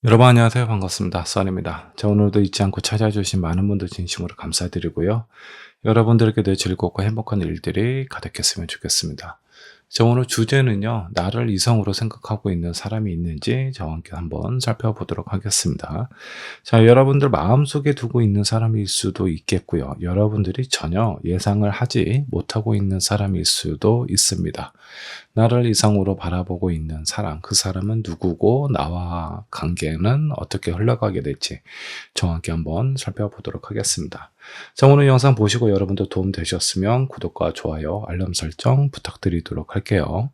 여러분 안녕하세요. 반갑습니다. 써니입니다. 자, 오늘도 잊지 않고 찾아주신 많은 분들 진심으로 감사드리고요. 여러분들에게도 즐겁고 행복한 일들이 가득했으면 좋겠습니다. 자, 오늘 주제는요. 나를 이성으로 생각하고 있는 사람이 있는지 저와 함께 한번 살펴보도록 하겠습니다. 자, 여러분들 마음속에 두고 있는 사람일 수도 있겠고요. 여러분들이 전혀 예상을 하지 못하고 있는 사람일 수도 있습니다. 나를 이성으로 바라보고 있는 사람, 그 사람은 누구고 나와 관계는 어떻게 흘러가게 될지 저와 함께 한번 살펴보도록 하겠습니다. 자, 오늘 영상 보시고 여러분도 도움 되셨으면 구독과 좋아요, 알람 설정 부탁드리도록 할게요.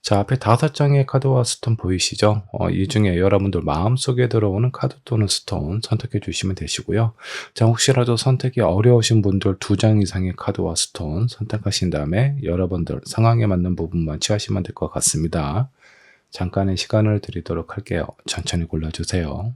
자, 앞에 5장의 카드와 스톤 보이시죠? 이 중에 여러분들 마음속에 들어오는 카드 또는 스톤 선택해 주시면 되시고요. 자, 혹시라도 선택이 어려우신 분들 2장 이상의 카드와 스톤 선택하신 다음에 여러분들 상황에 맞는 부분만 취하시면 될 것 같습니다. 잠깐의 시간을 드리도록 할게요. 천천히 골라주세요.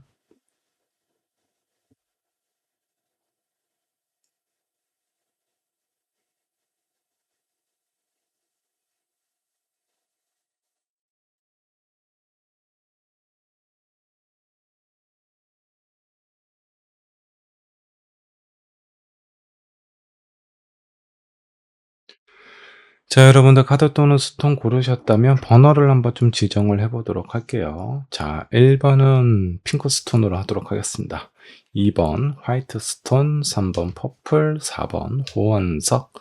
자, 여러분들 카드 또는 스톤 고르셨다면 번호를 한번 좀 지정을 해 보도록 할게요. 자, 1번은 핑크 스톤으로 하도록 하겠습니다. 2번 화이트 스톤, 3번 퍼플, 4번 호원석,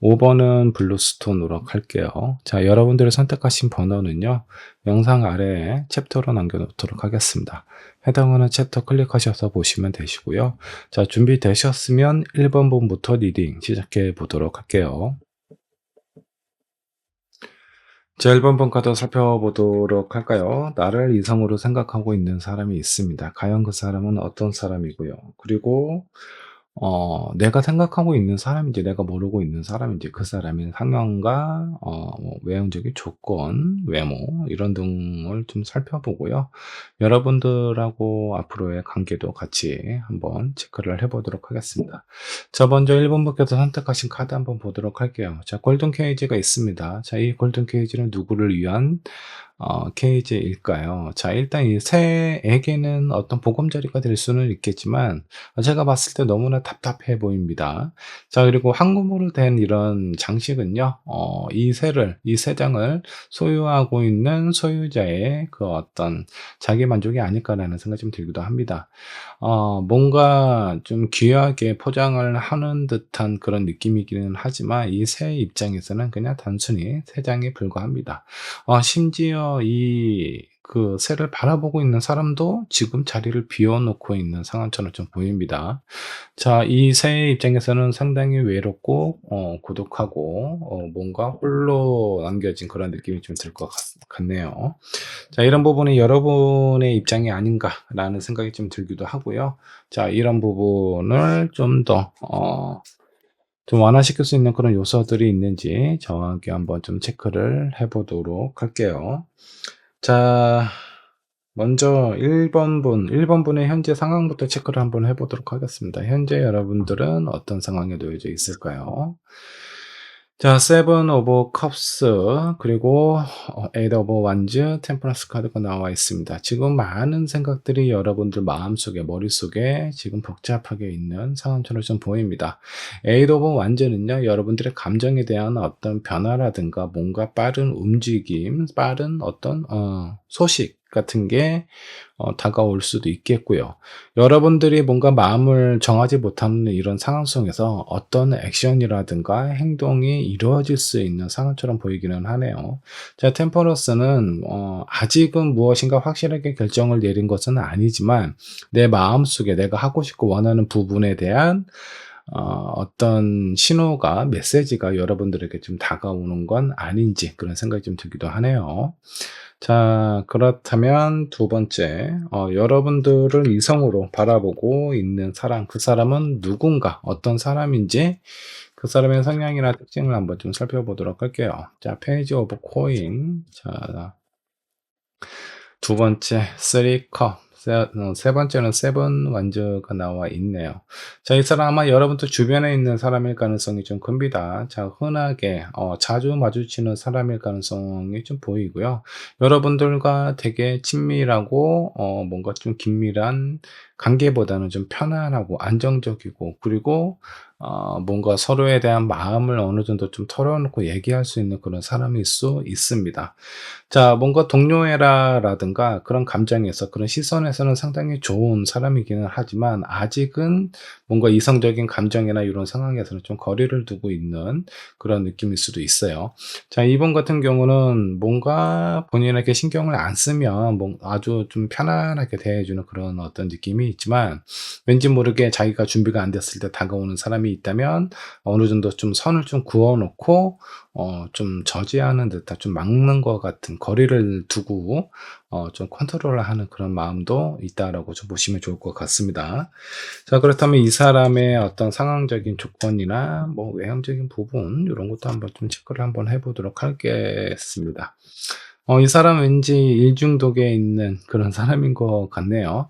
5번은 블루 스톤으로 할게요. 자, 여러분들이 선택하신 번호는요. 영상 아래에 챕터로 남겨 놓도록 하겠습니다. 해당하는 챕터 클릭하셔서 보시면 되시고요. 자, 준비되셨으면 1번 분부터 리딩 시작해 보도록 할게요. 자, 1번 번 카드 살펴보도록 할까요? 나를 이성으로 생각하고 있는 사람이 있습니다. 과연 그 사람은 어떤 사람이고요. 그리고 내가 생각하고 있는 사람인지 내가 모르고 있는 사람인지 그 사람의 상황과 뭐 외형적인 조건, 외모 이런 등을 좀 살펴보고요. 여러분들하고 앞으로의 관계도 같이 한번 체크를 해 보도록 하겠습니다. 자, 먼저 1번 분께서 선택하신 카드 한번 보도록 할게요. 자, 골든 케이지가 있습니다. 자, 이 골든 케이지는 누구를 위한 케이지일까요? 자, 일단 이 새에게는 어떤 보금자리가 될 수는 있겠지만 제가 봤을 때 너무나 답답해 보입니다. 자, 그리고 한금으로 된 이런 장식은요. 이 새장을 소유하고 있는 소유자의 그 어떤 자기 만족이 아닐까라는 생각이 좀 들기도 합니다. 뭔가 좀 귀하게 포장을 하는 듯한 그런 느낌이기는 하지만 이 새 입장에서는 그냥 단순히 새 장에 불과합니다. 심지어 그 새를 바라보고 있는 사람도 지금 자리를 비워 놓고 있는 상황처럼 좀 보입니다. 자, 이 새의 입장에서는 상당히 외롭고 고독하고 뭔가 홀로 남겨진 그런 느낌이 좀 들 것 같네요. 자, 이런 부분이 여러분의 입장이 아닌가라는 생각이 좀 들기도 하고요. 자, 이런 부분을 좀 더 좀 완화시킬 수 있는 그런 요소들이 있는지 저와 함께 한번 좀 체크를 해 보도록 할게요. 자, 먼저 1번 분의 현재 상황부터 체크를 한번 해 보도록 하겠습니다. 현재 여러분들은 어떤 상황에 놓여져 있을까요? 자, 세븐 오브 컵스 그리고 에이트 오브 완즈, 템퍼런스 카드가 나와 있습니다. 지금 많은 생각들이 여러분들 마음속에 머릿속에 지금 복잡하게 있는 상황처럼 좀 보입니다. 에이트 오브 완즈는요. 여러분들의 감정에 대한 어떤 변화라든가 뭔가 빠른 움직임, 빠른 어떤 소식 같은 게 다가올 수도 있겠고요. 여러분들이 뭔가 마음을 정하지 못하는 이런 상황 속에서 어떤 액션이라든가 행동이 이루어질 수 있는 상황처럼 보이기는 하네요. 자, 템퍼런스는 아직은 무엇인가 확실하게 결정을 내린 것은 아니지만 내 마음속에 내가 하고 싶고 원하는 부분에 대한 어떤 신호가 메시지가 여러분들에게 좀 다가오는 건 아닌지 그런 생각이 좀 들기도 하네요. 자, 그렇다면 두 번째, 여러분들을 이성으로 바라보고 있는 사람, 그 사람은 누군가, 어떤 사람인지 그 사람의 성향이나 특징을 한번 좀 살펴보도록 할게요. 자, 페이지 오브 코인. 자, 두 번째, 쓰리 컵. 세 번째는 세븐 완즈가 나와 있네요. 자, 이 사람 아마 여러분들 주변에 있는 사람일 가능성이 좀 큽니다. 자, 흔하게 자주 마주치는 사람일 가능성이 좀 보이고요. 여러분들과 되게 친밀하고 뭔가 좀 긴밀한 관계보다는 좀 편안하고 안정적이고, 그리고 뭔가 서로에 대한 마음을 어느 정도 좀 털어놓고 얘기할 수 있는 그런 사람일 수 있습니다. 자, 뭔가 동료애라든가 그런 감정에서, 그런 시선에서는 상당히 좋은 사람이기는 하지만 아직은 뭔가 이성적인 감정이나 이런 상황에서는 좀 거리를 두고 있는 그런 느낌일 수도 있어요. 자, 이분 같은 경우는 뭔가 본인에게 신경을 안 쓰면 아주 좀 편안하게 대해주는 그런 어떤 느낌이 있지만, 왠지 모르게 자기가 준비가 안 됐을 때 다가오는 사람이 있다면 어느 정도 좀 선을 좀 그어 놓고 좀 저지하는 듯한, 좀 막는 것 같은 거리를 두고 좀 컨트롤을 하는 그런 마음도 있다라고 좀 보시면 좋을 것 같습니다. 자, 그렇다면 이 사람의 어떤 상황적인 조건이나 뭐 외형적인 부분, 요런 것도 한번 좀 체크를 한번 해 보도록 하겠습니다. 이 사람 왠지 일중독에 있는 그런 사람인 것 같네요.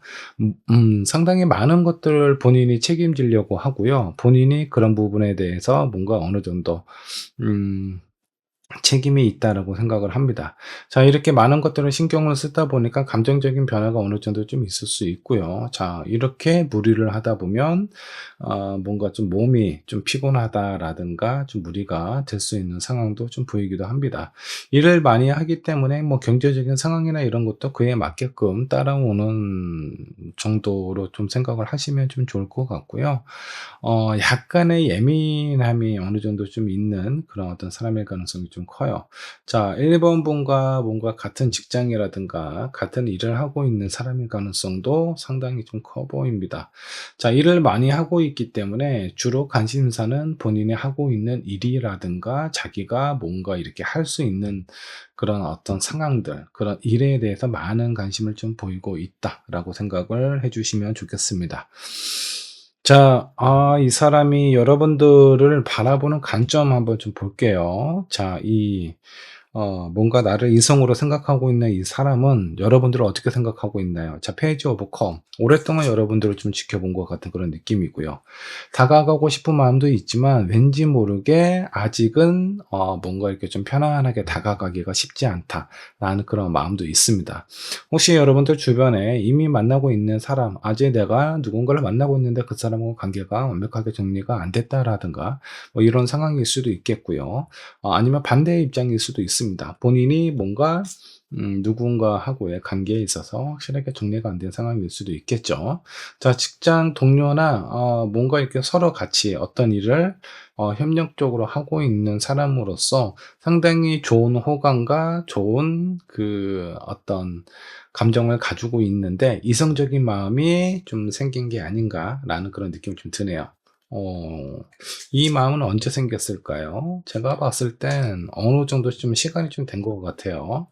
상당히 많은 것들을 본인이 책임지려고 하고요. 본인이 그런 부분에 대해서 뭔가 어느 정도 음 책임이 있다라고 생각을 합니다. 자, 이렇게 많은 것들을 신경을 쓰다 보니까 감정적인 변화가 어느 정도 좀 있을 수 있고요. 자, 이렇게 무리를 하다 보면 뭔가 좀 몸이 좀 피곤하다라든가 좀 무리가 될 수 있는 상황도 좀 보이기도 합니다. 일을 많이 하기 때문에 뭐 경제적인 상황이나 이런 것도 그에 맞게끔 따라오는 정도로 좀 생각을 하시면 좀 좋을 것 같고요. 약간의 예민함이 어느 정도 좀 있는 그런 어떤 사람일 가능성이 좀 커요. 자, 1번 분과 뭔가 같은 직장이라든가 같은 일을 하고 있는 사람일 가능성도 상당히 좀 커 보입니다. 자, 일을 많이 하고 있기 때문에 주로 관심사는 본인이 하고 있는 일이라든가 자기가 뭔가 이렇게 할 수 있는 그런 어떤 상황들, 그런 일에 대해서 많은 관심을 좀 보이고 있다라고 생각을 해 주시면 좋겠습니다. 자, 이 사람이 여러분들을 바라보는 관점 한번 좀 볼게요. 자, 뭔가 나를 이성으로 생각하고 있는 이 사람은 여러분들을 어떻게 생각하고 있나요? 자, 페이지 오브 컵. 오랫동안 여러분들을 좀 지켜본 것 같은 그런 느낌이고요. 다가가고 싶은 마음도 있지만 왠지 모르게 아직은 뭔가 이렇게 좀 편안하게 다가가기가 쉽지 않다라는 그런 마음도 있습니다. 혹시 여러분들 주변에 이미 만나고 있는 사람, 아직 내가 누군가를 만나고 있는데 그 사람과 관계가 완벽하게 정리가 안 됐다라든가 뭐 이런 상황일 수도 있겠고요. 아니면 반대의 입장일 수도 있습니다. 본인이 뭔가 누군가하고의 관계에 있어서 확실하게 정리가 안 된 상황일 수도 있겠죠. 자, 직장 동료나 뭔가 이렇게 서로 같이 어떤 일을 협력적으로 하고 있는 사람으로서 상당히 좋은 호감과 좋은 그 어떤 감정을 가지고 있는데, 이성적인 마음이 좀 생긴 게 아닌가라는 그런 느낌이 좀 드네요. 어 이 마음은 언제 생겼을까요? 제가 봤을 땐 어느 정도 좀 시간이 좀 된 것 같아요.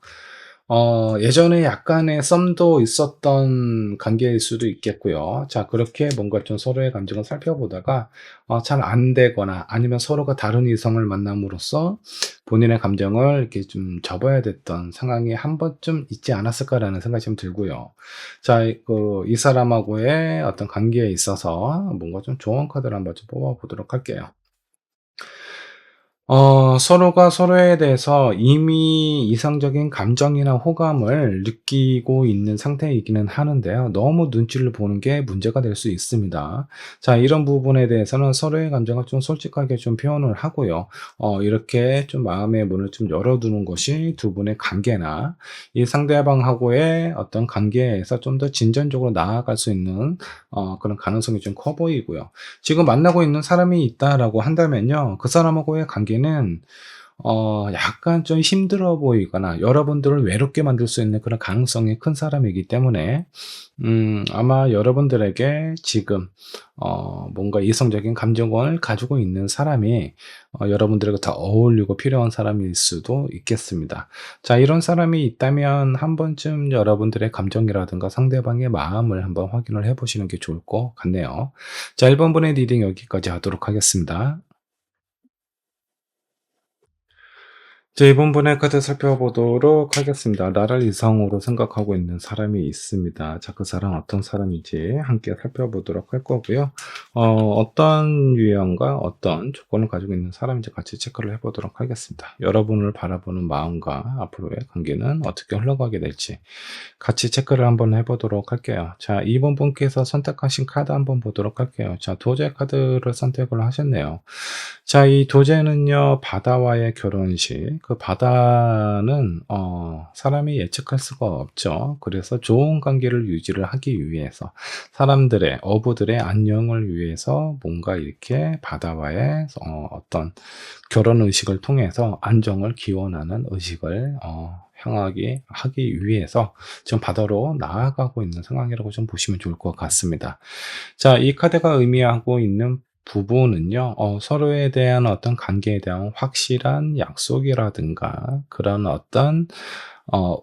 예전에 약간의 썸도 있었던 관계일 수도 있겠고요. 자, 그렇게 뭔가 좀 서로의 감정을 살펴보다가 잘 안 되거나 아니면 서로가 다른 이성을 만남으로써 본인의 감정을 이렇게 좀 접어야 됐던 상황이 한 번쯤 있지 않았을까라는 생각이 좀 들고요. 자, 이 사람하고의 어떤 관계에 있어서 뭔가 좀 좋은 카드를 한번 좀 뽑아 보도록 할게요. 서로가 서로에 대해서 이미 이성적인 감정이나 호감을 느끼고 있는 상태이기는 하는데요. 너무 눈치를 보는 게 문제가 될 수 있습니다. 자, 이런 부분에 대해서는 서로의 감정을 좀 솔직하게 좀 표현을 하고요. 이렇게 좀 마음의 문을 좀 열어두는 것이 두 분의 관계나 이 상대방하고의 어떤 관계에서 좀 더 진전적으로 나아갈 수 있는 그런 가능성이 좀 커 보이고요. 지금 만나고 있는 사람이 있다라고 한다면요, 그 사람하고의 관계는 약간 좀 힘들어 보이거나 여러분들을 외롭게 만들 수 있는 그런 가능성이 큰 사람이기 때문에 아마 여러분들에게 지금 뭔가 이성적인 감정을 가지고 있는 사람이 여러분들에게 더 어울리고 필요한 사람일 수도 있겠습니다. 자, 이런 사람이 있다면 한 번쯤 여러분들의 감정이라든가 상대방의 마음을 한번 확인을 해 보시는 게 좋을 것 같네요. 자, 1번 분의 리딩 여기까지 하도록 하겠습니다. 자, 이번 분의 카드 살펴보도록 하겠습니다. 나를 이성으로 생각하고 있는 사람이 있습니다. 자, 그 사람 어떤 사람인지 함께 살펴보도록 할 거고요. 어떤 유형과 어떤 조건을 가지고 있는 사람인지 같이 체크를 해보도록 하겠습니다. 여러분을 바라보는 마음과 앞으로의 관계는 어떻게 흘러가게 될지 같이 체크를 한번 해보도록 할게요. 자, 이번 분께서 선택하신 카드 한번 보도록 할게요. 자, 도제 카드를 선택을 하셨네요. 자, 이 도제는요, 바다와의 결혼식. 그 바다는, 사람이 예측할 수가 없죠. 그래서 좋은 관계를 유지를 하기 위해서, 사람들의, 어부들의 안녕을 위해서 뭔가 이렇게 바다와의, 어떤 결혼 의식을 통해서 안정을 기원하는 의식을, 하기 위해서 지금 바다로 나아가고 있는 상황이라고 좀 보시면 좋을 것 같습니다. 자, 이 카드가 의미하고 있는 부분은요, 서로에 대한 어떤 관계에 대한 확실한 약속이라든가 그런 어떤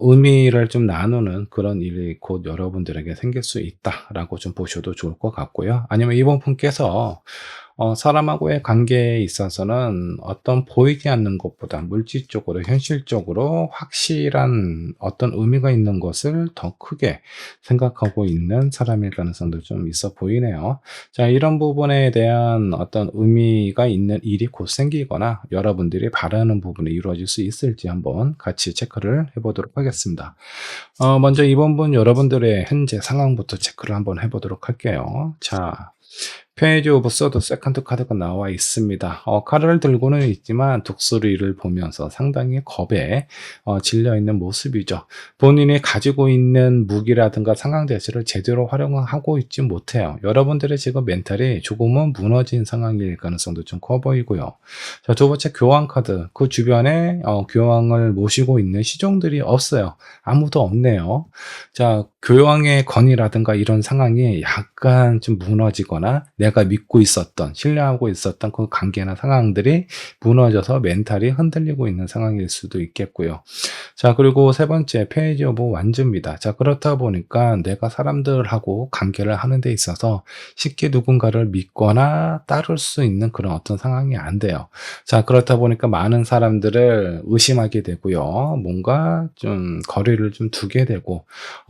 의미를 좀 나누는 그런 일이 곧 여러분들에게 생길 수 있다라고 좀 보셔도 좋을 것 같고요. 아니면 이번 분께서 사람하고의 관계에 있어서는 어떤 보이지 않는 것보다 물질적으로, 현실적으로 확실한 어떤 의미가 있는 것을 더 크게 생각하고 있는 사람일 가능성도 좀 있어 보이네요. 자, 이런 부분에 대한 어떤 의미가 있는 일이 곧 생기거나 여러분들이 바라는 부분이 이루어질 수 있을지 한번 같이 체크를 해보도록 하겠습니다. 먼저 이번 분 여러분들의 현재 상황부터 체크를 한번 해보도록 할게요. 자, 페이지 오브 서드 세컨드 카드가 나와 있습니다. 칼을 들고는 있지만 독수리를 보면서 상당히 겁에 질려 있는 모습이죠. 본인이 가지고 있는 무기라든가 상황 자체를 제대로 활용하고 있지 못해요. 여러분들의 지금 멘탈이 조금은 무너진 상황일 가능성도 좀 커 보이고요. 자, 두 번째 교황 카드. 그 주변에 교황을 모시고 있는 시종들이 없어요. 아무도 없네요. 자, 교황의 건의라든가 이런 상황이 약간 좀 무너지거나 내가 믿고 있었던, 신뢰하고 있었던 그 관계나 상황들이 무너져서 멘탈이 흔들리고 있는 상황일 수도 있겠고요. 자, 그리고 세 번째 페이지 오브 완즈입니다. 자, 그렇다 보니까 내가 사람들하고 관계를 하는 데 있어서 쉽게 누군가를 믿거나 따를 수 있는 그런 어떤 상황이 안 돼요. 자, 그렇다 보니까 많은 사람들을 의심하게 되고요. 뭔가 좀 거리를 좀 두게 되고,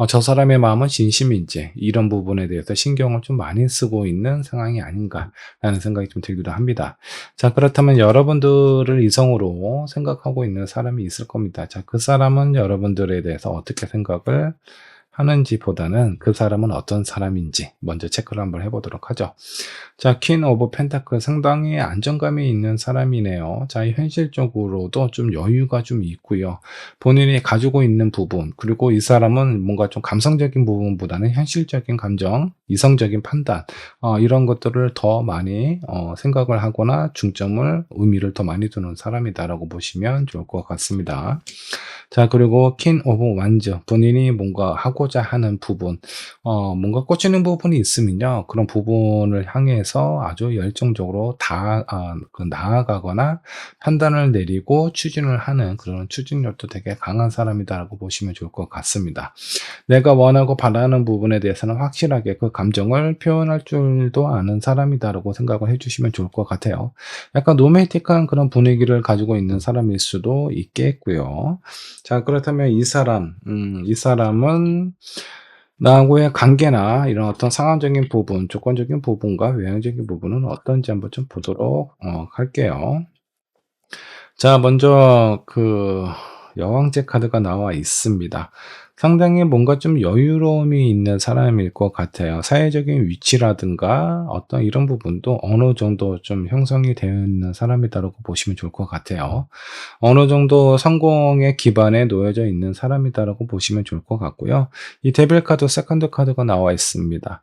저 사람의 마음은 진심인지 이런 부분에 대해서 신경을 좀 많이 쓰고 있는 상황이 아닌가라는 생각이 좀 들기도 합니다. 자, 그렇다면 여러분들을 이성으로 생각하고 있는 사람이 있을 겁니다. 자, 그 사람은 여러분들에 대해서 어떻게 생각을 하는지보다는 그 사람은 어떤 사람인지 먼저 체크를 한번 해보도록 하죠. 자, 퀸 오브 펜타클 상당히 안정감이 있는 사람이네요. 자, 현실적으로도 좀 여유가 좀 있고요. 본인이 가지고 있는 부분, 그리고 이 사람은 뭔가 좀 감성적인 부분보다는 현실적인 감정, 이성적인 판단, 이런 것들을 더 많이 생각을 하거나 중점을, 의미를 더 많이 두는 사람이다라고 보시면 좋을 것 같습니다. 자, 그리고 퀸 오브 완즈, 본인이 뭔가 하고자 하는 부분, 뭔가 꽂히는 부분이 있으면요, 그런 부분을 향해서 아주 열정적으로 나아가거나 판단을 내리고 추진을 하는 그런 추진력도 되게 강한 사람이다라고 보시면 좋을 것 같습니다. 내가 원하고 바라는 부분에 대해서는 확실하게 그 감정을 표현할 줄도 아는 사람이다라고 생각을 해주시면 좋을 것 같아요. 약간 로맨틱한 그런 분위기를 가지고 있는 사람일 수도 있겠고요. 자, 그렇다면 이 사람은 나하고의 관계나 이런 어떤 상황적인 부분, 조건적인 부분과 외형적인 부분은 어떤지 한번 좀 보도록 할게요. 자, 먼저 여왕제 카드가 나와 있습니다. 상당히 뭔가 좀 여유로움이 있는 사람일 것 같아요. 사회적인 위치라든가 어떤 이런 부분도 어느 정도 좀 형성이 되어 있는 사람이다라고 보시면 좋을 것 같아요. 어느 정도 성공의 기반에 놓여져 있는 사람이다라고 보시면 좋을 것 같고요. 이 데빌 카드, 세컨드 카드가 나와 있습니다.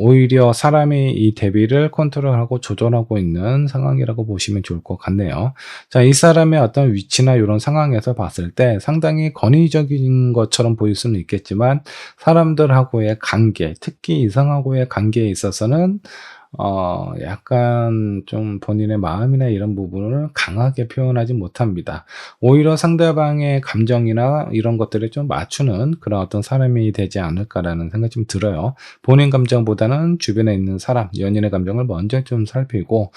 오히려 사람이 이 데빌을 컨트롤하고 조절하고 있는 상황이라고 보시면 좋을 것 같네요. 자, 이 사람의 어떤 위치나 이런 상황에서 봤을 때 상당히 권위적인 것처럼 보일 수는 있겠지만 사람들하고의 관계, 특히 이성하고의 관계에 있어서는 약간 좀 본인의 마음이나 이런 부분을 강하게 표현하지 못합니다. 오히려 상대방의 감정이나 이런 것들을 좀 맞추는 그런 어떤 사람이 되지 않을까라는 생각이 좀 들어요. 본인 감정보다는 주변에 있는 사람, 연인의 감정을 먼저 좀 살피고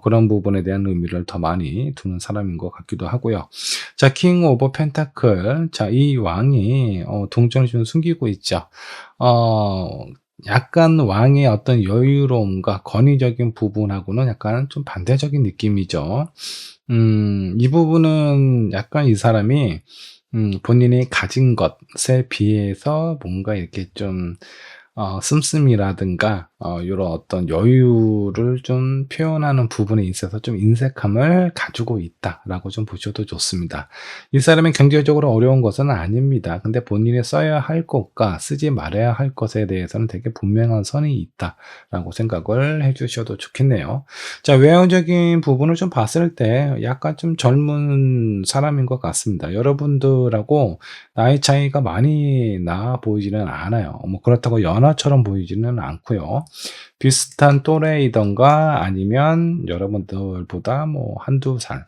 그런 부분에 대한 의미를 더 많이 두는 사람인 것 같기도 하고요. 자, 킹 오브 펜타클. 자, 이 왕이 동전을 좀 숨기고 있죠. 어 약간 왕의 어떤 여유로움과 권위적인 부분하고는 약간 좀 반대적인 느낌이죠. 이 부분은 약간 이 사람이 본인이 가진 것에 비해서 뭔가 이렇게 좀 씀씀이라든가 요런 어떤 여유를 좀 표현하는 부분에 있어서 좀 인색함을 가지고 있다라고 좀 보셔도 좋습니다. 이 사람이 경제적으로 어려운 것은 아닙니다. 근데 본인이 써야 할 것과 쓰지 말아야 할 것에 대해서는 되게 분명한 선이 있다라고 생각을 해 주셔도 좋겠네요. 자, 외형적인 부분을 좀 봤을 때 약간 좀 젊은 사람인 것 같습니다. 여러분들하고 나이 차이가 많이 나 보이지는 않아요. 뭐 그렇다고 연하처럼 보이지는 않고요. 비슷한 또래이든가 아니면 여러분들보다 뭐 한두 살,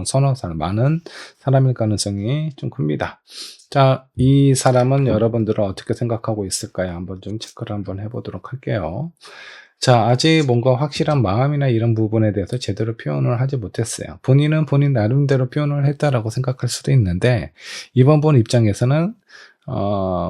서너 살 많은 사람일 가능성이 좀 큽니다. 자, 이 사람은 여러분들은 어떻게 생각하고 있을까요? 한번 좀 체크를 한번 해 보도록 할게요. 자, 아직 뭔가 확실한 마음이나 이런 부분에 대해서 제대로 표현을 하지 못했어요. 본인은 본인 나름대로 표현을 했다라고 생각할 수도 있는데, 이번 분 입장에서는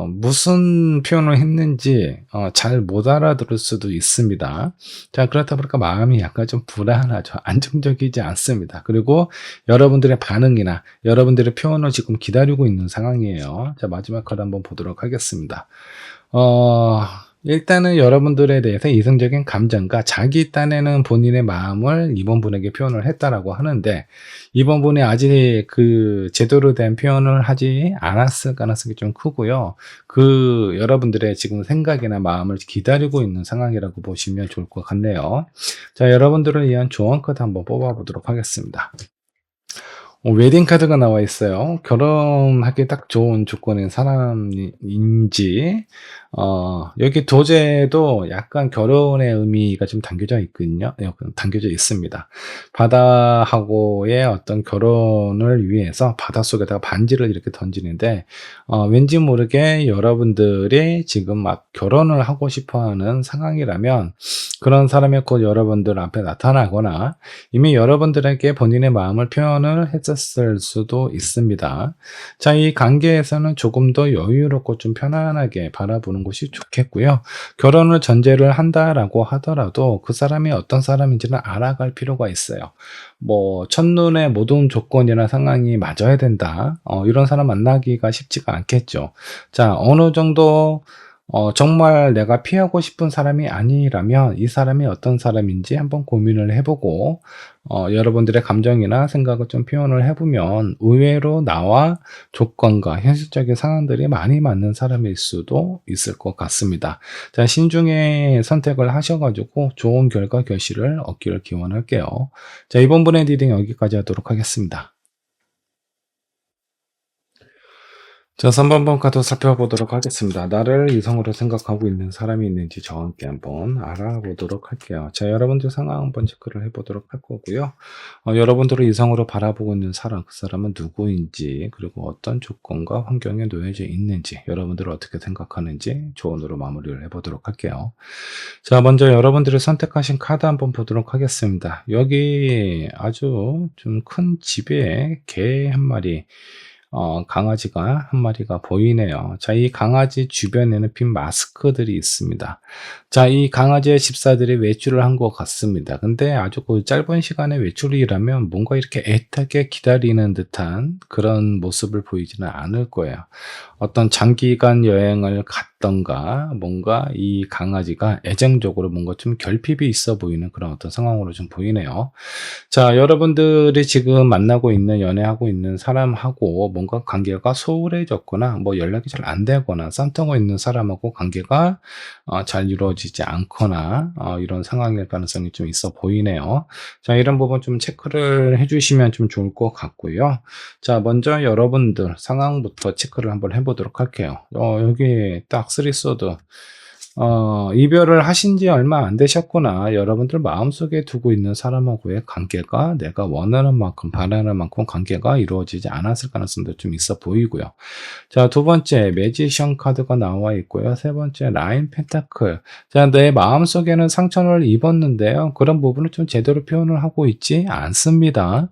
무슨 표현을 했는지 잘 못 알아들을 수도 있습니다. 자, 그렇다 보니까 마음이 약간 좀 불안하죠. 안정적이지 않습니다. 그리고 여러분들의 반응이나 여러분들의 표현을 지금 기다리고 있는 상황이에요. 자, 마지막 카드 한번 보도록 하겠습니다. 어 일단은 여러분들에 대해서 이성적인 감정과 자기 딴에는 본인의 마음을 이번 분에게 표현을 했다라고 하는데, 이번 분이 아직 그 제대로 된 표현을 하지 않았을 가능성이 좀 크고요. 그 여러분들의 지금 생각이나 마음을 기다리고 있는 상황이라고 보시면 좋을 것 같네요. 자, 여러분들을 위한 조언 카드 한번 뽑아 보도록 하겠습니다. 웨딩 카드가 나와 있어요. 결혼하기 딱 좋은 조건인 사람인지, 여기 도제도 약간 결혼의 의미가 좀 담겨져 있거든요. 담겨져 있습니다. 바다하고의 어떤 결혼을 위해서 바닷속에다가 반지를 이렇게 던지는데, 왠지 모르게 여러분들이 지금 막 결혼을 하고 싶어 하는 상황이라면, 그런 사람이 곧 여러분들 앞에 나타나거나, 이미 여러분들에게 본인의 마음을 표현을 했었을 수도 있습니다. 자, 이 관계에서는 조금 더 여유롭고 좀 편안하게 바라보는 것이 좋겠고요. 결혼을 전제를 한다라고 하더라도 그 사람이 어떤 사람인지는 알아갈 필요가 있어요. 뭐 첫눈에 모든 조건이나 상황이 맞아야 된다. 이런 사람 만나기가 쉽지가 않겠죠. 자, 어느 정도 정말 내가 피하고 싶은 사람이 아니라면 이 사람이 어떤 사람인지 한번 고민을 해 보고 여러분들의 감정이나 생각을 좀 표현을 해 보면 의외로 나와 조건과 현실적인 상황들이 많이 맞는 사람일 수도 있을 것 같습니다. 자, 신중히 선택을 하셔 가지고 좋은 결과 결실을 얻기를 기원할게요. 자, 이번 분의 리딩 여기까지 하도록 하겠습니다. 자, 3번 번 카드 살펴보도록 하겠습니다. 나를 이성으로 생각하고 있는 사람이 있는지 저와 함께 한번 알아보도록 할게요. 자, 여러분들 상황 한번 체크를 해보도록 할 거고요. 여러분들을 이성으로 바라보고 있는 사람, 그 사람은 누구인지, 그리고 어떤 조건과 환경에 놓여져 있는지, 여러분들을 어떻게 생각하는지 조언으로 마무리를 해보도록 할게요. 자, 먼저 여러분들이 선택하신 카드 한번 보도록 하겠습니다. 여기 아주 좀 큰 집에 개 한 마리, 강아지가 한 마리가 보이네요. 자, 이 강아지 주변에는 빈 마스크들이 있습니다. 자, 이 강아지의 집사들이 외출을 한 것 같습니다. 근데 아주 그 짧은 시간에 외출이라면 뭔가 이렇게 애타게 기다리는 듯한 그런 모습을 보이지는 않을 거예요. 어떤 장기간 여행을 갔던가 뭔가 이 강아지가 애정적으로 뭔가 좀 결핍이 있어 보이는 그런 어떤 상황으로 좀 보이네요. 자, 여러분들이 지금 만나고 있는, 연애하고 있는 사람하고 뭔가 관계가 소홀해졌거나 뭐 연락이 잘 안 되거나 썸타고 있는 사람하고 관계가 잘 이루어지지 않거나 이런 상황일 가능성이 좀 있어 보이네요. 자, 이런 부분 좀 체크를 해 주시면 좀 좋을 것 같고요. 자, 먼저 여러분들 상황부터 체크를 한번 해 보도록 할게요. 여기 딱 쓰리 소드. 이별을 하신 지 얼마 안 되셨구나. 여러분들 마음속에 두고 있는 사람하고의 관계가 내가 원하는 만큼, 바라는 만큼 관계가 이루어지지 않았을 가능성도 좀 있어 보이고요. 자, 두 번째, 매지션 카드가 나와 있고요. 세 번째, 나인 펜타클. 자, 내 마음속에는 상처를 입었는데요. 그런 부분을 좀 제대로 표현을 하고 있지 않습니다.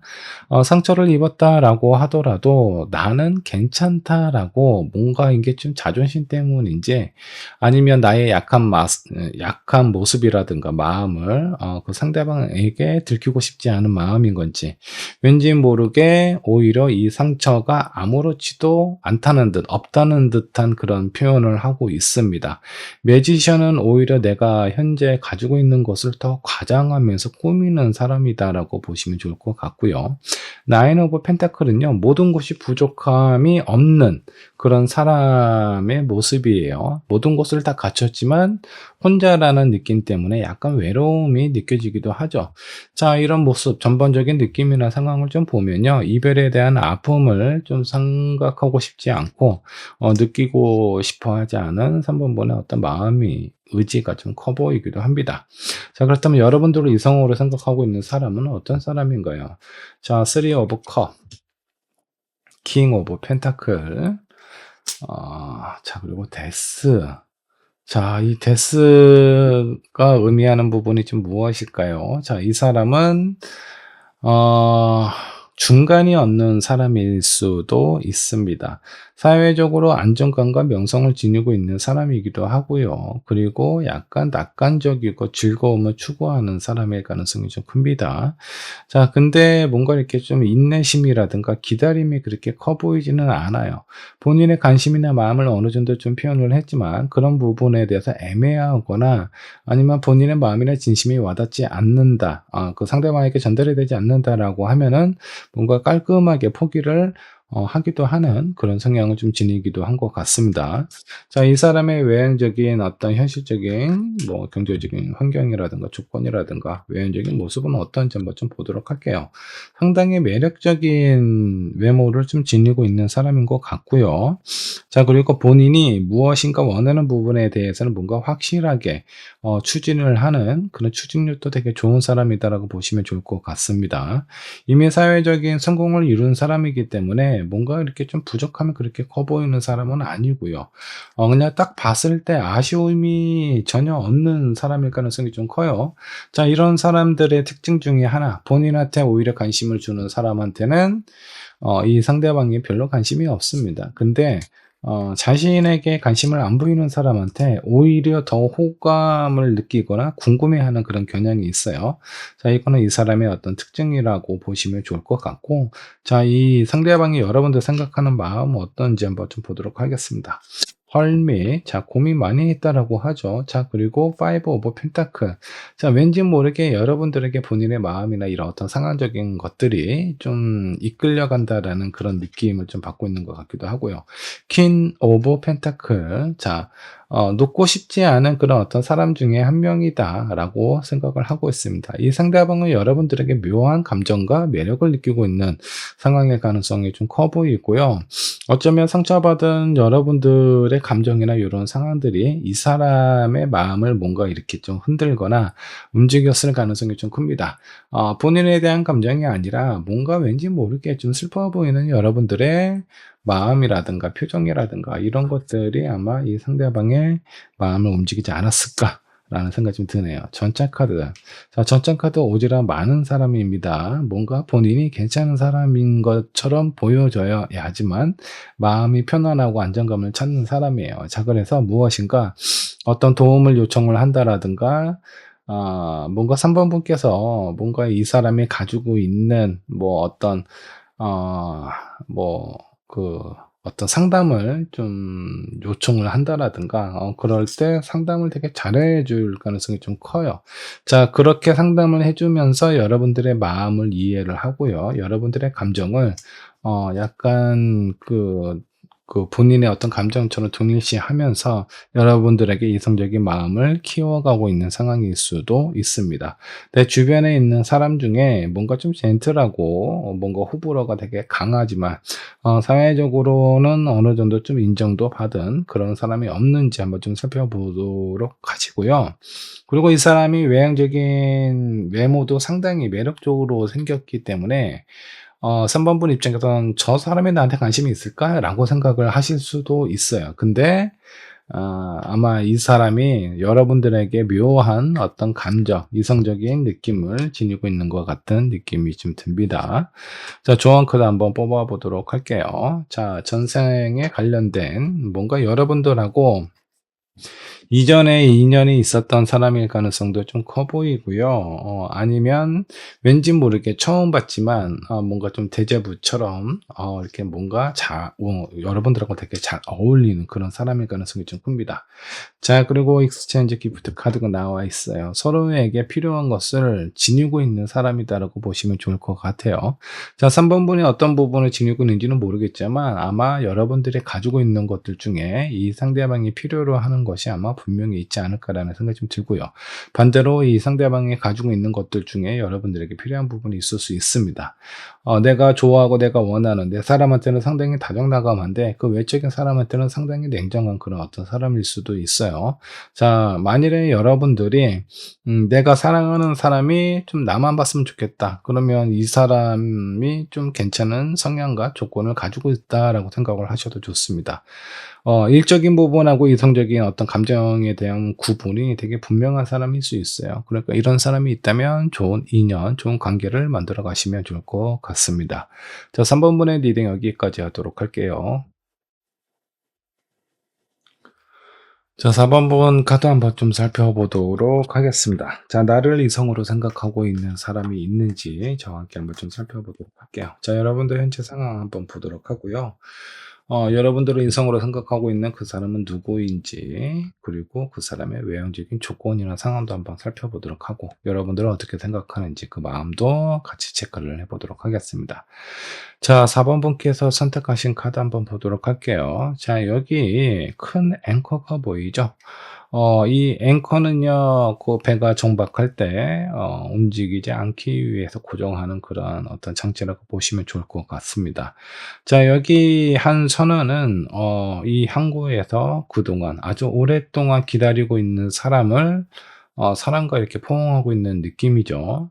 상처를 입었다라고 하더라도 나는 괜찮다라고 뭔가 이게 좀 자존심 때문인지 아니면 나의 약한 모습이라든가 마음을 그 상대방에게 들키고 싶지 않은 마음인 건지 왠지 모르게 오히려 이 상처가 아무렇지도 않다는 듯 없다는 듯한 그런 표현을 하고 있습니다. 매지션은 오히려 내가 현재 가지고 있는 것을 더 과장하면서 꾸미는 사람이다라고 보시면 좋을 것 같고요. 나인 오브 펜타클은요, 모든 것이 부족함이 없는 그런 사람의 모습이에요. 모든 것을 다 갖췄지만 혼자라는 느낌 때문에 약간 외로움이 느껴지기도 하죠. 자, 이런 모습, 전반적인 느낌이나 상황을 좀 보면요, 이별에 대한 아픔을 좀 생각하고 싶지 않고, 느끼고 싶어 하지 않은 3번분의 어떤 마음이, 의지가 좀 커 보이기도 합니다. 자, 그렇다면 여러분들을 이성으로 생각하고 있는 사람은 어떤 사람인가요? 자, 3 오브 컵, 킹 오브 펜타클, 자, 그리고 데스. 자, 이 데스가 의미하는 부분이 좀 무엇일까요? 자, 이 사람은, 어, 중간이 없는 사람일 수도 있습니다. 사회적으로 안정감과 명성을 지니고 있는 사람이기도 하고요. 그리고 약간 낙관적이고 즐거움을 추구하는 사람일 가능성이 좀 큽니다. 자, 근데 뭔가 이렇게 좀 인내심이라든가 기다림이 그렇게 커 보이지는 않아요. 본인의 관심이나 마음을 어느 정도 좀 표현을 했지만 그런 부분에 대해서 애매하거나 아니면 본인의 마음이나 진심이 와닿지 않는다. 그 상대방에게 전달이 되지 않는다라고 하면은 뭔가 깔끔하게 포기를 하기도 하는 그런 성향을 좀 지니기도 한 것 같습니다. 자, 이 사람의 외향적인 어떤 현실적인 뭐 경제적인 환경이라든가 조건이라든가 외향적인 모습은 어떤지 한번 좀 보도록 할게요. 상당히 매력적인 외모를 좀 지니고 있는 사람인 것 같고요. 자, 그리고 본인이 무엇인가 원하는 부분에 대해서는 뭔가 확실하게 추진을 하는 그런 추진력도 되게 좋은 사람이다라고 보시면 좋을 것 같습니다. 이미 사회적인 성공을 이룬 사람이기 때문에 뭔가 이렇게 좀 부족함이 그렇게 커 보이는 사람은 아니고요. 그냥 딱 봤을 때 아쉬움이 전혀 없는 사람일 가능성이 좀 커요. 자, 이런 사람들의 특징 중에 하나, 본인한테 오히려 관심을 주는 사람한테는 이 상대방이 별로 관심이 없습니다. 근데 자신에게 관심을 안 보이는 사람한테 오히려 더 호감을 느끼거나 궁금해하는 그런 경향이 있어요. 자, 이거는 이 사람의 어떤 특징이라고 보시면 좋을 것 같고, 자, 이 상대방이 여러분들 생각하는 마음은 어떤지 한번 좀 보도록 하겠습니다. 헐밋. 자, 고민 많이 했다라고 하죠. 자, 그리고 5 오브 펜타클. 자, 왠지 모르게 여러분들에게 본인의 마음이나 이런 어떤 상황적인 것들이 좀 이끌려간다라는 그런 느낌을 좀 받고 있는 것 같기도 하고요. 퀸 오브 펜타클. 자, 놓고 싶지 않은 그런 어떤 사람 중에 한 명이다라고 생각을 하고 있습니다. 이 상대방은 여러분들에게 묘한 감정과 매력을 느끼고 있는 상황일 가능성이 좀 커 보이고요. 어쩌면 상처받은 여러분들의 감정이나 이런 상황들이 이 사람의 마음을 뭔가 이렇게 좀 흔들거나 움직였을 가능성이 좀 큽니다. 본인에 대한 감정이 아니라 뭔가 왠지 모르게 좀 슬퍼 보이는 여러분들의 마음이라든가 표정이라든가 이런 것들이 아마 이 상대방의 마음을 움직이지 않았을까라는 생각이 좀 드네요. 전차 카드. 자, 전차 카드 오지랖 많은 사람입니다. 뭔가 본인이 괜찮은 사람인 것처럼 보여져야 하지만 마음이 편안하고 안정감을 찾는 사람이에요. 자, 그래서 무엇인가 어떤 도움을 요청을 한다라든가 뭔가 3번 분께서 뭔가 이 사람이 가지고 있는 뭐 어떤 뭐 어떤 상담을 좀 요청을 한다라든가 그럴 때 상담을 되게 잘해 줄 가능성이 좀 커요. 자, 그렇게 상담을 해 주면서 여러분들의 마음을 이해를 하고요. 여러분들의 감정을 약간 그 본인의 어떤 감정처럼 동일시하면서 여러분들에게 이성적인 마음을 키워가고 있는 상황일 수도 있습니다. 내 주변에 있는 사람 중에 뭔가 좀 젠틀하고 뭔가 호불호가 되게 강하지만 사회적으로는 어느 정도 좀 인정도 받은 그런 사람이 없는지 한번 좀 살펴보도록 하시고요. 그리고 이 사람이 외향적인 외모도 상당히 매력적으로 생겼기 때문에 3 번분 입장에서는 '저 사람이 나한테 관심이 있을까?'라고 생각을 하실 수도 있어요. 근데 아마 이 사람이 여러분들에게 묘한 어떤 감정, 이성적인 느낌을 지니고 있는 것 같은 느낌이 좀 듭니다. 자, 조언 카드 한번 뽑아 보도록 할게요. 자, 전생에 관련된 뭔가 여러분들하고 이전에 인연이 있었던 사람일 가능성도 좀 커 보이고요. 아니면 왠지 모르게 처음 봤지만 뭔가 좀 데자부처럼 이렇게 뭔가 여러분들하고 되게 잘 어울리는 그런 사람일 가능성이 좀 큽니다. 자, 그리고 익스체인지 기프트 카드가 나와 있어요. 서로에게 필요한 것을 지니고 있는 사람이다라고 보시면 좋을 것 같아요. 자, 3 번분이 어떤 부분을 지니고 있는지는 모르겠지만 아마 여러분들이 가지고 있는 것들 중에 이 상대방이 필요로 하는 것이 아마 분명히 있지 않을까라는 생각이 좀 들고요. 반대로 이 상대방이 가지고 있는 것들 중에 여러분들에게 필요한 부분이 있을 수 있습니다. 내가 좋아하고 내가 원하는 내 사람한테는 상당히 다정다감한데 그 외적인 사람한테는 상당히 냉정한 그런 어떤 사람일 수도 있어요. 자, 만일에 여러분들이 내가 사랑하는 사람이 좀 나만 봤으면 좋겠다. 그러면 이 사람이 좀 괜찮은 성향과 조건을 가지고 있다라고 생각을 하셔도 좋습니다. 일적인 부분하고 이성적인 어떤 감정에 대한 구분이 되게 분명한 사람일 수 있어요. 그러니까 이런 사람이 있다면 좋은 인연, 좋은 관계를 만들어 가시면 좋을 것 같습니다. 자, 3 번분의 리딩 여기까지 하도록 할게요. 자, 4 번분 카드 한번 좀 살펴보도록 하겠습니다. 자, 나를 이성으로 생각하고 있는 사람이 있는지 저와 함께 한번 좀 살펴보도록 할게요. 자, 여러분들 현재 상황 한번 보도록 하고요. 여러분들을 이성으로 생각하고 있는 그 사람은 누구인지, 그리고 그 사람의 외형적인 조건이나 상황도 한번 살펴보도록 하고, 여러분들은 어떻게 생각하는지 그 마음도 같이 체크를 해보도록 하겠습니다. 자, 4번 분께서 선택하신 카드 한번 보도록 할게요. 자, 여기 큰 앵커가 보이죠? 이 앵커는요, 그 배가 정박할 때, 움직이지 않기 위해서 고정하는 그런 어떤 장치라고 보시면 좋을 것 같습니다. 자, 여기 한 선원은, 이 항구에서 그동안 아주 오랫동안 기다리고 있는 사람을, 사람과 이렇게 포옹하고 있는 느낌이죠.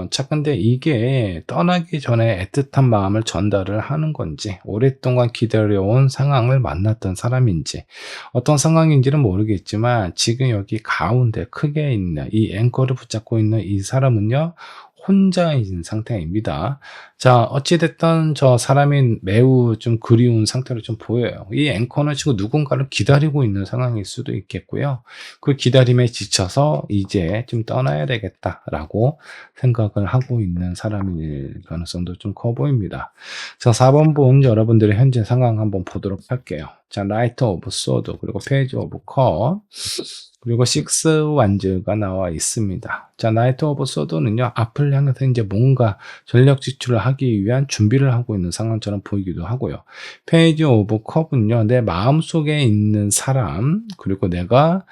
자, 근데 이게 떠나기 전에 애틋한 마음을 전달을 하는 건지, 오랫동안 기다려온 상황을 만났던 사람인지, 어떤 상황인지는 모르겠지만, 지금 여기 가운데 크게 있는 이 앵커를 붙잡고 있는 이 사람은요, 혼자인 상태입니다. 자, 어찌됐든 저 사람이 매우 좀 그리운 상태로 좀 보여요. 이 앵커는 지금 누군가를 기다리고 있는 상황일 수도 있겠고요. 그 기다림에 지쳐서 이제 좀 떠나야 되겠다라고 생각을 하고 있는 사람일 가능성도 좀 커 보입니다. 자, 4번 분 여러분들의 현재 상황 한번 보도록 할게요. 자, 라이트 오브 소드 그리고 페이지 오브 컵 그리고 식스 완즈가 나와 있습니다. 자, 나이트 오브 소드는요, 앞을 향해서 이제 뭔가 전력 지출을 하기 위한 준비를 하고 있는 상황처럼 보이기도 하고요. 페이지 오브 컵은요, 내 마음속에 있는 사람, 그리고 내가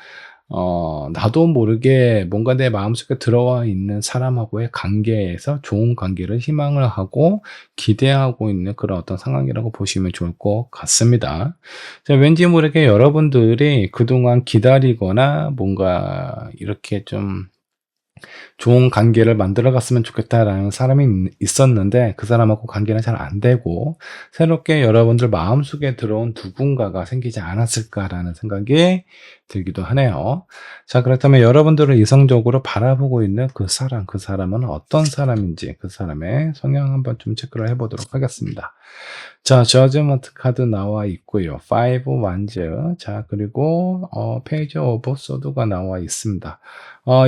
나도 모르게 뭔가 내 마음속에 들어와 있는 사람하고의 관계에서 좋은 관계를 희망을 하고 기대하고 있는 그런 어떤 상황이라고 보시면 좋을 것 같습니다. 자, 왠지 모르게 여러분들이 그동안 기다리거나 뭔가 이렇게 좀 좋은 관계를 만들어 갔으면 좋겠다라는 사람이 있었는데 그 사람하고 관계는 잘 안 되고 새롭게 여러분들 마음속에 들어온 누군가가 생기지 않았을까라는 생각이 들기도 하네요. 자, 그렇다면 여러분들을 이성적으로 바라보고 있는 그 사람은 어떤 사람인지 그 사람의 성향 한번 좀 체크를 해보도록 하겠습니다. 자, 저지먼트 카드 나와 있고요. 5 완즈. 자, 그리고 페이지 오브 소드가 나와 있습니다.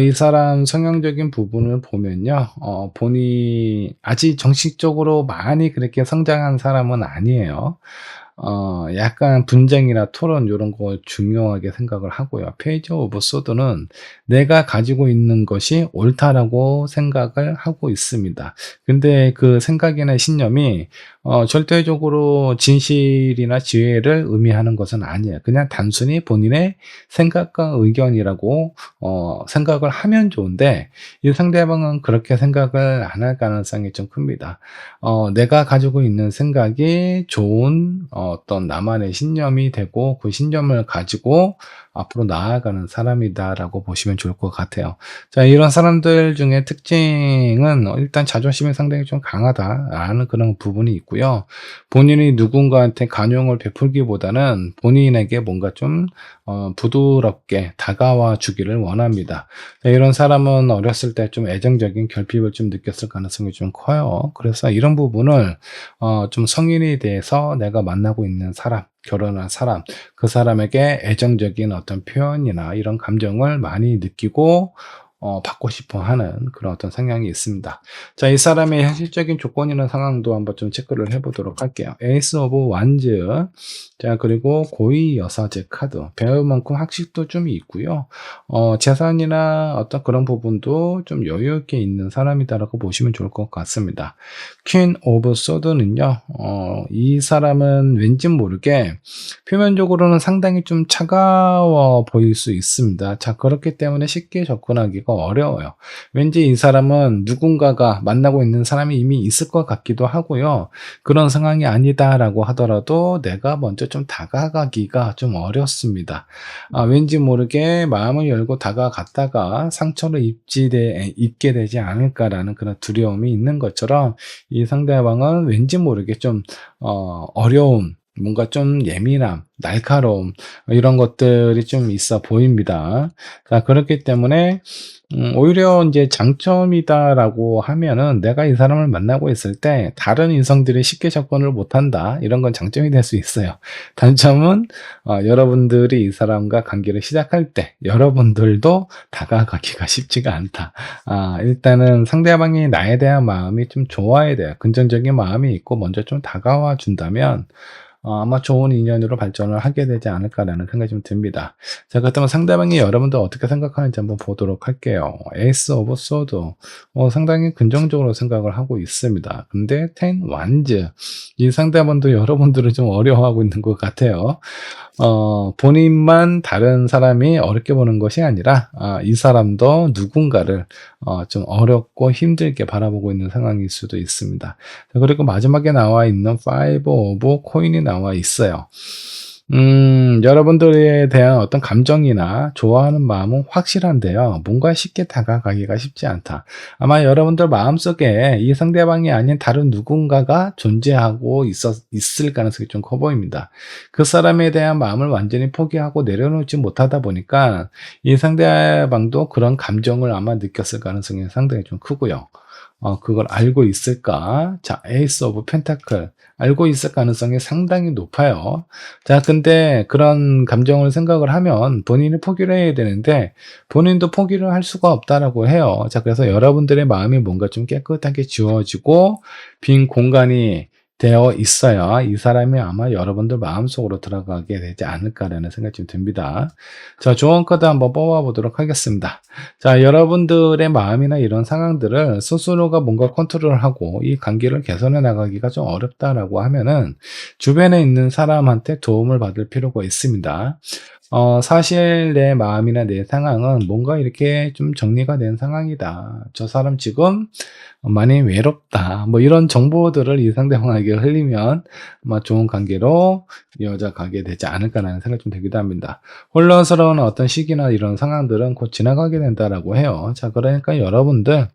이 사람 성향적인 부분을 보면요. 본인이 아직 정식적으로 많이 그렇게 성장한 사람은 아니에요. 약간 분쟁이나 토론 요런 거 중요하게 생각을 하고요. 페이지 오브 소드는 내가 가지고 있는 것이 옳다라고 생각을 하고 있습니다. 근데 그 생각이나 신념이 절대적으로 진실이나 지혜를 의미하는 것은 아니에요. 그냥 단순히 본인의 생각과 의견이라고 생각을 하면 좋은데, 이 상대방은 그렇게 생각을 안 할 가능성이 좀 큽니다. 내가 가지고 있는 생각이 좋은 어떤 나만의 신념이 되고, 그 신념을 가지고 앞으로 나아가는 사람이다라고 보시면 좋을 것 같아요. 자, 이런 사람들 중에 특징은 일단 자존심이 상당히 좀 강하다라는 그런 부분이 있고요. 본인이 누군가한테 관용을 베풀기보다는 본인에게 뭔가 좀 부드럽게 다가와 주기를 원합니다. 자, 이런 사람은 어렸을 때 좀 애정적인 결핍을 좀 느꼈을 가능성이 좀 커요. 그래서 이런 부분을 좀 성인이 돼서 내가 만나고 있는 사람, 결혼한 사람, 그 사람에게 애정적인 어떤 표현이나 이런 감정을 많이 느끼고 받고 싶어 하는 그런 어떤 성향이 있습니다. 자, 이 사람의 현실적인 조건이나 상황도 한번 좀 체크를 해 보도록 할게요. 에이스 오브 완즈. 자, 그리고 고위 여사제 카드. 배울 만큼 학식도 좀 있고요. 재산이나 어떤 그런 부분도 좀 여유 있게 있는 사람이다라고 보시면 좋을 것 같습니다. 퀸 오브 소드는요. 이 사람은 왠지 모르게 표면적으로는 상당히 좀 차가워 보일 수 있습니다. 자, 그렇기 때문에 쉽게 접근하기가 어려워요. 왠지 이 사람은 누군가가 만나고 있는 사람이 이미 있을 것 같기도 하고요. 그런 상황이 아니다라고 하더라도 내가 먼저 좀 다가가기가 좀 어렵습니다. 왠지 모르게 마음을 열고 다가갔다가 상처를 입게 되지 않을까라는 그런 두려움이 있는 것처럼, 이 상대방은 왠지 모르게 좀 어려움, 뭔가 좀 예민함, 날카로움, 이런 것들이 좀 있어 보입니다. 자, 그렇기 때문에 오히려 이제 장점이다라고 하면은, 내가 이 사람을 만나고 있을 때 다른 인성들이 쉽게 접근을 못한다, 이런 건 장점이 될 수 있어요. 단점은 여러분들이 이 사람과 관계를 시작할 때 여러분들도 다가가기가 쉽지가 않다. 일단은 상대방이 나에 대한 마음이 좀 좋아야 돼요. 긍정적인 마음이 있고 먼저 좀 다가와 준다면 아마 좋은 인연으로 발전을 하게 되지 않을까라는 생각이 좀 듭니다. 자, 그렇다면 상대방이 여러분들 어떻게 생각하는지 한번 보도록 할게요. 에이스 오브 소드. 상당히 긍정적으로 생각을 하고 있습니다. 근데 텐 완즈. 이 상대방도 여러분들을 좀 어려워하고 있는 것 같아요. 본인만 다른 사람이 어렵게 보는 것이 아니라, 이 사람도 누군가를 좀 어렵고 힘들게 바라보고 있는 상황일 수도 있습니다. 자, 그리고 마지막에 나와 있는 5 오브 코인이 나와 있어요. 여러분들에 대한 어떤 감정이나 좋아하는 마음은 확실한데요. 뭔가 쉽게 다가가기가 쉽지 않다. 아마 여러분들 마음속에 이 상대방이 아닌 다른 누군가가 존재하고 있을 가능성이 좀 커 보입니다. 그 사람에 대한 마음을 완전히 포기하고 내려놓지 못하다 보니까 이 상대방도 그런 감정을 아마 느꼈을 가능성이 상당히 좀 크고요. 그걸 알고 있을까? 자, 에이스 오브 펜타클. 알고 있을 가능성이 상당히 높아요. 자, 근데 그런 감정을 생각을 하면 본인이 포기를 해야 되는데, 본인도 포기를 할 수가 없다라고 해요. 자, 그래서 여러분들의 마음이 뭔가 좀 깨끗하게 지워지고 빈 공간이 되어 있어야 이 사람이 아마 여러분들 마음속으로 들어가게 되지 않을까라는 생각이 좀 듭니다. 자, 조언 카드 한번 뽑아보도록 하겠습니다. 자, 여러분들의 마음이나 이런 상황들을 스스로가 뭔가 컨트롤하고 이 관계를 개선해 나가기가 좀 어렵다라고 하면은 주변에 있는 사람한테 도움을 받을 필요가 있습니다. 사실 내 마음이나 내 상황은 뭔가 이렇게 좀 정리가 된 상황이다. 저 사람 지금 많이 외롭다. 뭐 이런 정보들을 이 상대방에게 흘리면 아마 좋은 관계로 이어져 가게 되지 않을까라는 생각이 좀 들기도 합니다. 혼란스러운 어떤 시기나 이런 상황들은 곧 지나가게 된다라고 해요. 자, 그러니까 여러분들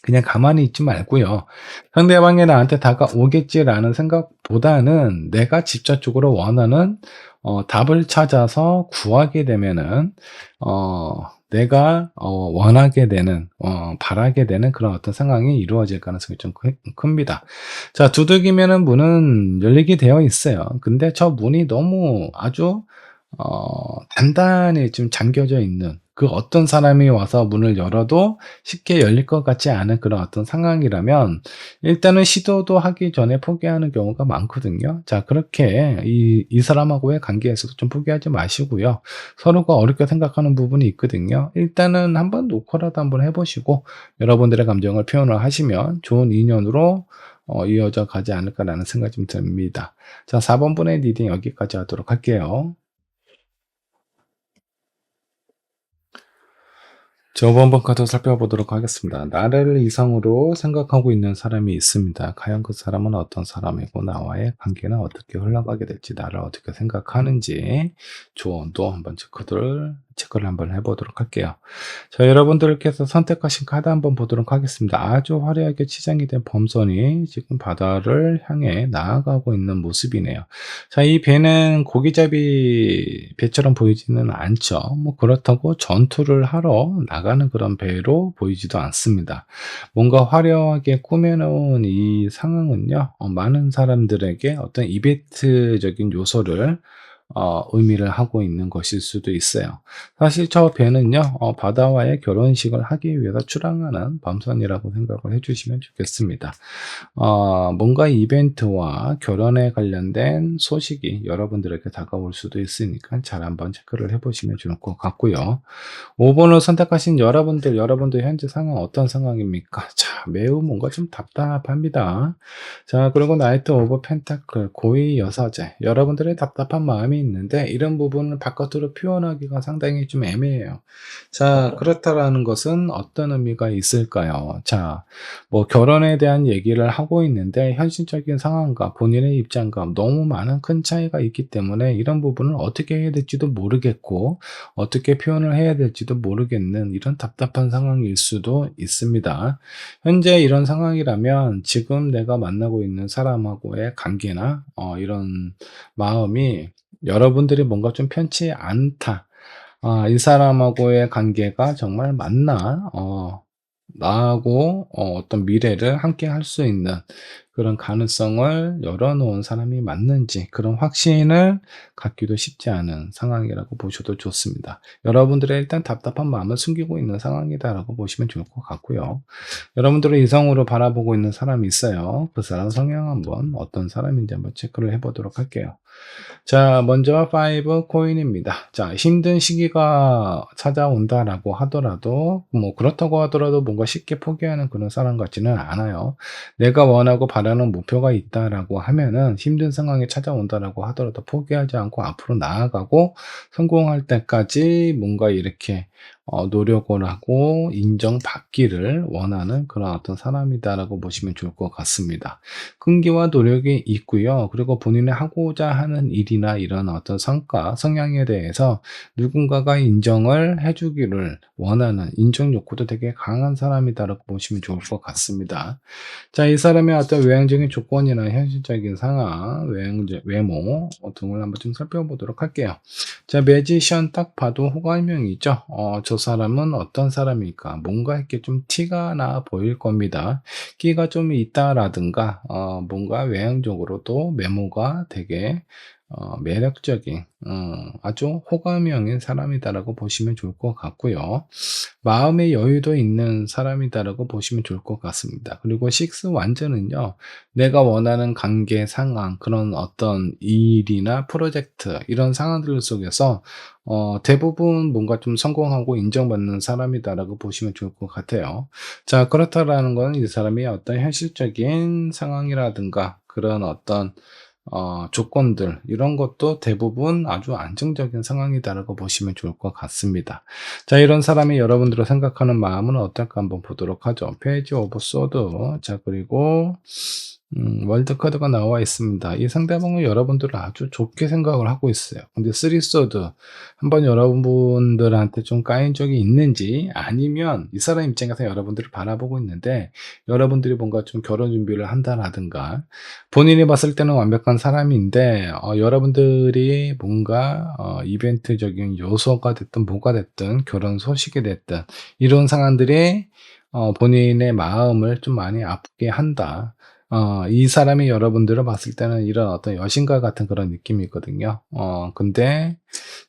그냥 가만히 있지 말고요. 상대방이 나한테 다가오겠지라는 생각보다는 내가 직접적으로 원하는 답을 찾아서 구하게 되면은 내가 원하게 되는, 바라게 되는 그런 어떤 상황이 이루어질 가능성이 좀 큽니다. 자, 두들기면은 문은 열리게 되어 있어요. 근데 저 문이 너무 아주 단단히 좀 잠겨져 있는 그 어떤 사람이 와서 문을 열어도 쉽게 열릴 것 같지 않은 그런 어떤 상황이라면 일단은 시도도 하기 전에 포기하는 경우가 많거든요. 자, 그렇게 이 사람하고의 관계에서도 좀 포기하지 마시고요. 서로가 어렵게 생각하는 부분이 있거든요. 일단은 한번 노크라도 한번 해 보시고 여러분들의 감정을 표현을 하시면 좋은 인연으로 이어져 가지 않을까라는 생각이 좀 듭니다. 자, 4 번분의 리딩 여기까지 하도록 할게요. 저번 카드 살펴보도록 하겠습니다. 나를 이성으로 생각하고 있는 사람이 있습니다. 과연 그 사람은 어떤 사람이고 나와의 관계는 어떻게 흘러가게 될지, 나를 어떻게 생각하는지 조언도 한번 체크를 한번 해보도록 할게요. 자, 여러분들께서 선택하신 카드 한번 보도록 하겠습니다. 아주 화려하게 치장이 된 범선이 지금 바다를 향해 나아가고 있는 모습이네요. 자, 이 배는 고기잡이 배처럼 보이지는 않죠. 뭐 그렇다고 전투를 하러 나가는 그런 배로 보이지도 않습니다. 뭔가 화려하게 꾸며놓은 이 상황은요, 많은 사람들에게 어떤 이벤트적인 요소를 의미를 하고 있는 것일 수도 있어요. 사실 저 배는요, 바다와의 결혼식을 하기 위해서 출항하는 밤선이라고 생각을 해주시면 좋겠습니다. 뭔가 이벤트와 결혼에 관련된 소식이 여러분들에게 다가올 수도 있으니까 잘 한번 체크를 해보시면 좋을 것 같고요. 5 번을 선택하신 여러분들 현재 상황 어떤 상황입니까? 자, 매우 뭔가 좀 답답합니다. 자, 그리고 나이트 오브 펜타클 고의 여사제, 여러분들의 답답한 마음이 있는데 이런 부분을 바깥으로 표현하기가 상당히 좀 애매해요. 자, 그렇다라는 것은 어떤 의미가 있을까요? 자, 뭐 결혼에 대한 얘기를 하고 있는데 현실적인 상황과 본인의 입장과 너무 많은 큰 차이가 있기 때문에 이런 부분을 어떻게 해야 될지도 모르겠고 어떻게 표현을 해야 될지도 모르겠는 이런 답답한 상황일 수도 있습니다. 현재 이런 상황이라면 지금 내가 만나고 있는 사람하고의 관계나 이런 마음이 여러분들이 뭔가 좀 편치 않다. 이 사람하고의 관계가 정말 맞나? 나하고 어떤 미래를 함께 할 수 있는 그런 가능성을 열어놓은 사람이 맞는지 그런 확신을 갖기도 쉽지 않은 상황이라고 보셔도 좋습니다. 여러분들의 일단 답답한 마음을 숨기고 있는 상황이다라고 보시면 좋을 것 같고요. 여러분들은 이성으로 바라보고 있는 사람이 있어요. 그 사람 성향 한번 어떤 사람인지 한번 체크를 해보도록 할게요. 자, 먼저 5 코인입니다. 자, 힘든 시기가 찾아온다라고 하더라도, 뭐, 그렇다고 하더라도 뭔가 쉽게 포기하는 그런 사람 같지는 않아요. 내가 원하고 바라는 목표가 있다라고 하면은 힘든 상황이 찾아온다라고 하더라도 포기하지 않고 앞으로 나아가고 성공할 때까지 뭔가 이렇게 노력을 하고 인정받기를 원하는 그런 어떤 사람이다라고 보시면 좋을 것 같습니다. 끈기와 노력이 있고요. 그리고 본인이 하고자 하는 일이나 이런 어떤 성과, 성향에 대해서 누군가가 인정을 해주기를 원하는 인정 욕구도 되게 강한 사람이다라고 보시면 좋을 것 같습니다. 자, 이 사람의 어떤 외향적인 조건이나 현실적인 상황, 외모 등을 한번 좀 살펴보도록 할게요. 자, 매지션 딱 봐도 호감형이죠. 저 사람은 어떤 사람일까? 뭔가 이렇게 좀 티가 나 보일 겁니다. 끼가 좀 있다라든가, 뭔가 외향적으로도 메모가 되게 매력적인, 아주 호감형인 사람이다라고 보시면 좋을 것 같고요. 마음의 여유도 있는 사람이다라고 보시면 좋을 것 같습니다. 그리고 식스 완전은요, 내가 원하는 관계 상황, 그런 어떤 일이나 프로젝트, 이런 상황들 속에서 대부분 뭔가 좀 성공하고 인정받는 사람이다라고 보시면 좋을 것 같아요. 자, 그렇다라는 건 이 사람이 어떤 현실적인 상황이라든가 그런 어떤 조건들, 이런 것도 대부분 아주 안정적인 상황이다라고 보시면 좋을 것 같습니다. 자, 이런 사람이 여러분들을 생각하는 마음은 어떨까 한번 보도록 하죠. 페이지 오브 소드. 자, 그리고 월드 카드가 나와 있습니다. 이 상대방은 여러분들을 아주 좋게 생각을 하고 있어요. 근데 쓰리 소드 한번 여러분들한테 좀 까인 적이 있는지, 아니면 이 사람 입장에서 여러분들을 바라보고 있는데 여러분들이 뭔가 좀 결혼 준비를 한다라든가 본인이 봤을 때는 완벽한 사람인데 여러분들이 뭔가 이벤트적인 요소가 됐든 뭐가 됐든 결혼 소식이 됐든 이런 상황들이 본인의 마음을 좀 많이 아프게 한다. 이 사람이 여러분들을 봤을 때는 이런 어떤 여신과 같은 그런 느낌이 있거든요. 근데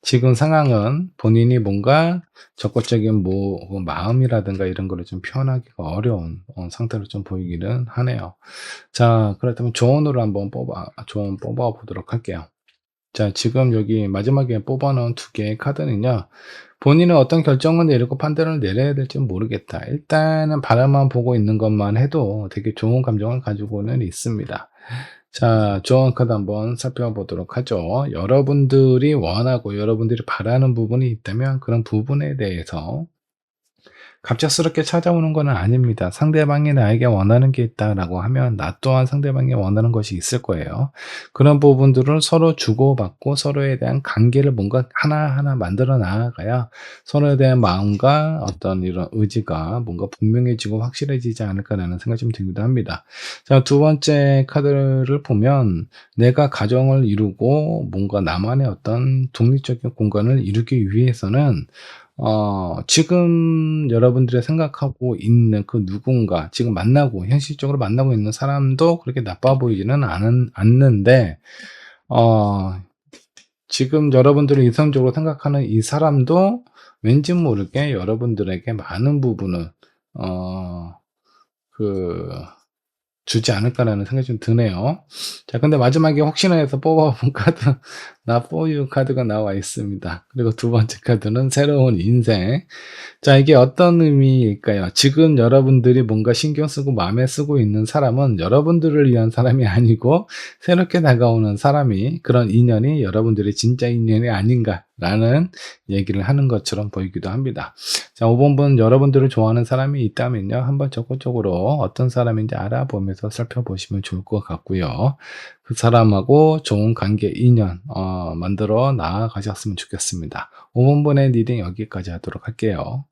지금 상황은 본인이 뭔가 적극적인 마음이라든가 이런 거를 좀 표현하기가 어려운 상태로 좀 보이기는 하네요. 자, 그렇다면 조언 뽑아 보도록 할게요. 자, 지금 여기 마지막에 뽑아 놓은 두 개의 카드는요. 본인은 어떤 결정을 내리고 판단을 내려야 될지 모르겠다. 일단은 바라만 보고 있는 것만 해도 되게 좋은 감정을 가지고는 있습니다. 자, 조언 카드 한번 살펴보도록 하죠. 여러분들이 원하고 여러분들이 바라는 부분이 있다면 그런 부분에 대해서 갑작스럽게 찾아오는 거는 아닙니다. 상대방이 나에게 원하는 게 있다라고 하면 나 또한 상대방이 원하는 것이 있을 거예요. 그런 부분들을 서로 주고받고 서로에 대한 관계를 뭔가 하나하나 만들어 나아가야 서로에 대한 마음과 어떤 이런 의지가 뭔가 분명해지고 확실해지지 않을까라는 생각이 좀 들기도 합니다. 자, 두 번째 카드를 보면 내가 가정을 이루고 뭔가 나만의 어떤 독립적인 공간을 이루기 위해서는 지금 여러분들이 생각하고 있는 그 누군가, 지금 현실적으로 만나고 있는 사람도 그렇게 나빠 보이지는 않는데, 어, 지금 여러분들이 이성적으로 생각하는 이 사람도 왠지 모르게 여러분들에게 많은 부분을, 어, 그, 주지 않을까라는 생각이 좀 드네요. 자, 근데 마지막에 혹시나 해서 뽑아본 카드, 나 for you 카드가 나와 있습니다. 그리고 두 번째 카드는 새로운 인생. 자, 이게 어떤 의미일까요? 지금 여러분들이 뭔가 신경 쓰고 마음에 쓰고 있는 사람은 여러분들을 위한 사람이 아니고 새롭게 다가오는 사람이 그런 인연이 여러분들의 진짜 인연이 아닌가라는 얘기를 하는 것처럼 보이기도 합니다. 자, 5번 분 여러분들을 좋아하는 사람이 있다면요. 한번 적극적으로 어떤 사람인지 알아보면서 살펴보시면 좋을 것 같고요. 그 사람하고 좋은 관계, 인연 만들어 나아가셨으면 좋겠습니다. 5번 분의 리딩 여기까지 하도록 할게요.